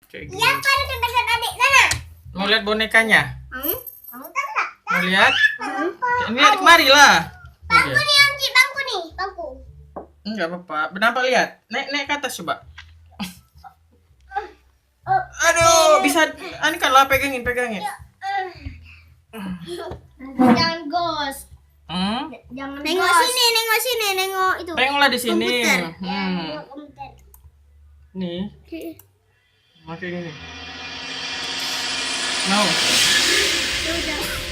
Kayak Iya, gitu. pada dekat adik sana. Mau lihat bonekanya? Kamu tahu nggak? Mau lihat? Ini lihat kemari lah. Bangku nih, Om Ci, bangku nih, bangku. Enggak apa-apa. Bernampak lihat. Naik ke atas coba. Aduh, bisa ini kan lah pegangin. Jangan ghost. Jangan nengok Nengok ghost. sini, nengok itu. Tengoklah di sini. Komputer. Nengok komputer. Nih, pakai gini. Mau? Ya udah.